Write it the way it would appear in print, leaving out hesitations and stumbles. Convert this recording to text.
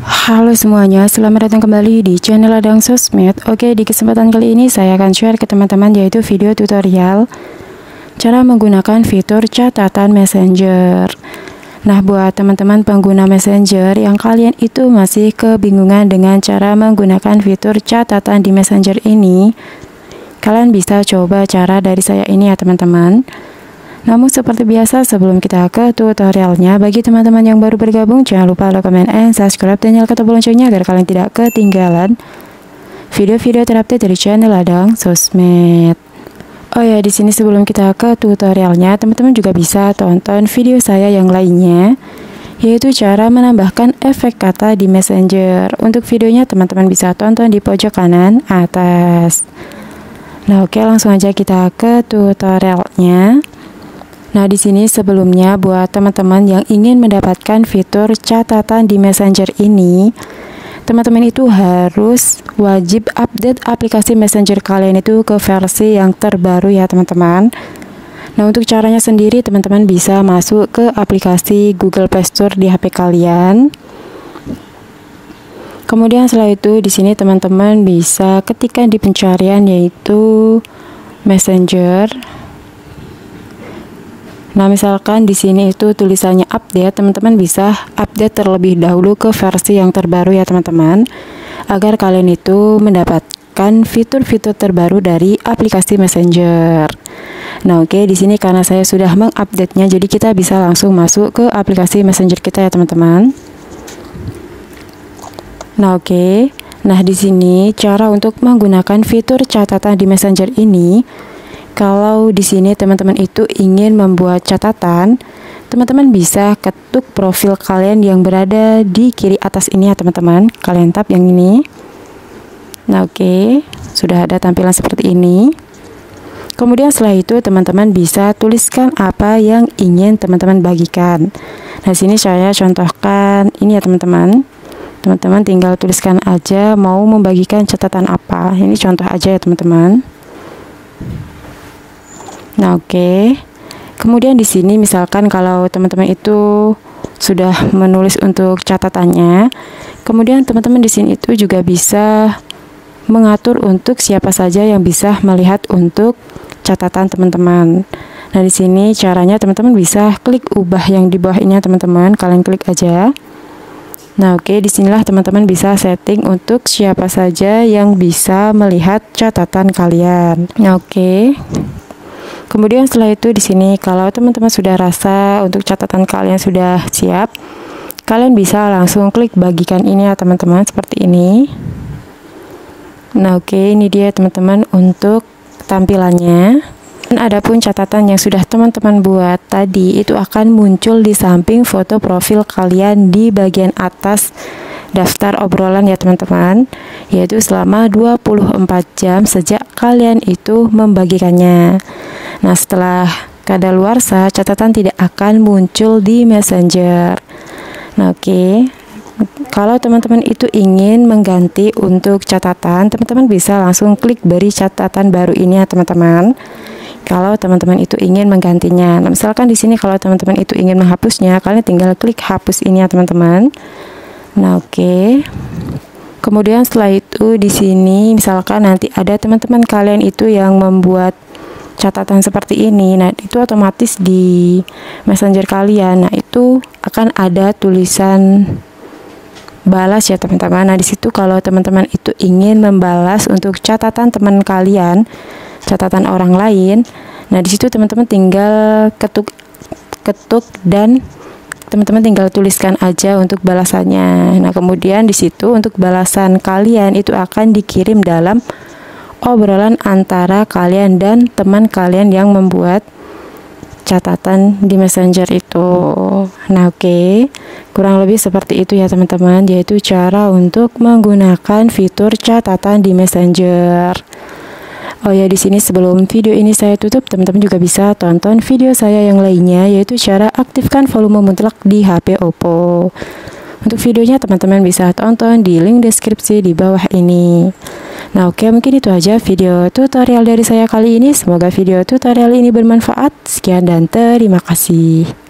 Halo semuanya, selamat datang kembali di channel Ladang Sosmed. Oke, di kesempatan kali ini saya akan share ke teman-teman yaitu video tutorial cara menggunakan fitur catatan Messenger. Nah, buat teman-teman pengguna Messenger yang kalian itu masih kebingungan dengan cara menggunakan fitur catatan di Messenger ini, kalian bisa coba cara dari saya ini ya teman-teman. Namun seperti biasa sebelum kita ke tutorialnya, bagi teman-teman yang baru bergabung jangan lupa like, comment, and subscribe dan nyalakan tombol loncengnya agar kalian tidak ketinggalan video-video terupdate dari channel Ladang Sosmed. Oh ya, di sini sebelum kita ke tutorialnya, teman-teman juga bisa tonton video saya yang lainnya, yaitu cara menambahkan efek kata di Messenger. Untuk videonya teman-teman bisa tonton di pojok kanan atas. Nah, oke, langsung aja kita ke tutorialnya. Nah, di sini sebelumnya buat teman-teman yang ingin mendapatkan fitur catatan di Messenger ini, teman-teman itu harus wajib update aplikasi Messenger kalian itu ke versi yang terbaru ya teman-teman. Nah, untuk caranya sendiri teman-teman bisa masuk ke aplikasi Google Play Store di HP kalian. Kemudian setelah itu di sini teman-teman bisa ketikkan di pencarian yaitu Messenger. Nah, misalkan di sini itu tulisannya update, teman-teman bisa update terlebih dahulu ke versi yang terbaru ya teman-teman, agar kalian itu mendapatkan fitur-fitur terbaru dari aplikasi Messenger. Nah, oke, di sini karena saya sudah mengupdate-nya, jadi kita bisa langsung masuk ke aplikasi Messenger kita ya teman-teman. Nah, oke. Nah, di sini cara untuk menggunakan fitur catatan di Messenger ini. Kalau di sini teman-teman itu ingin membuat catatan, teman-teman bisa ketuk profil kalian yang berada di kiri atas ini ya teman-teman. Kalian tap yang ini. Nah, oke, sudah ada tampilan seperti ini. Kemudian setelah itu teman-teman bisa tuliskan apa yang ingin teman-teman bagikan. Nah, sini saya contohkan ini ya teman-teman. Teman-teman tinggal tuliskan aja mau membagikan catatan apa. Ini contoh aja ya teman-teman. Nah, oke. Kemudian di sini misalkan kalau teman-teman itu sudah menulis untuk catatannya, kemudian teman-teman di sini itu juga bisa mengatur untuk siapa saja yang bisa melihat untuk catatan teman-teman. Nah, di sini caranya teman-teman bisa klik ubah yang di bawah ini teman-teman, kalian klik aja. Nah, oke, disinilah teman-teman bisa setting untuk siapa saja yang bisa melihat catatan kalian. Nah, oke. Kemudian setelah itu di sini kalau teman-teman sudah rasa untuk catatan kalian sudah siap, kalian bisa langsung klik bagikan ini ya teman-teman, seperti ini. Nah, oke, ini dia teman-teman untuk tampilannya. Dan adapun catatan yang sudah teman-teman buat tadi itu akan muncul di samping foto profil kalian di bagian atas daftar obrolan ya teman-teman, yaitu selama 24 jam sejak kalian itu membagikannya. Nah, setelah kadaluarsa catatan tidak akan muncul di Messenger. Nah, oke. Kalau teman-teman itu ingin mengganti untuk catatan, teman-teman bisa langsung klik beri catatan baru ini ya teman-teman. Kalau teman-teman itu ingin menggantinya. Nah, misalkan di sini kalau teman-teman itu ingin menghapusnya, kalian tinggal klik hapus ini ya teman-teman. Nah, oke. Kemudian setelah itu di sini misalkan nanti ada teman-teman kalian itu yang membuat catatan seperti ini. Nah, itu otomatis di Messenger kalian. Nah, itu akan ada tulisan balas ya teman-teman. Nah, di situ kalau teman-teman itu ingin membalas untuk catatan teman kalian, catatan orang lain, nah di situ teman-teman tinggal ketuk dan teman-teman tinggal tuliskan aja untuk balasannya. Nah, kemudian di situ untuk balasan kalian itu akan dikirim dalam obrolan antara kalian dan teman kalian yang membuat catatan di Messenger itu. Nah, oke. Kurang lebih seperti itu ya teman-teman, yaitu cara untuk menggunakan fitur catatan di Messenger. Oh ya, di sini sebelum video ini saya tutup, teman-teman juga bisa tonton video saya yang lainnya, yaitu cara aktifkan volume mutlak di HP Oppo. Untuk videonya teman-teman bisa tonton di link deskripsi di bawah ini. Nah, oke, mungkin itu aja video tutorial dari saya kali ini. Semoga video tutorial ini bermanfaat. Sekian dan terima kasih.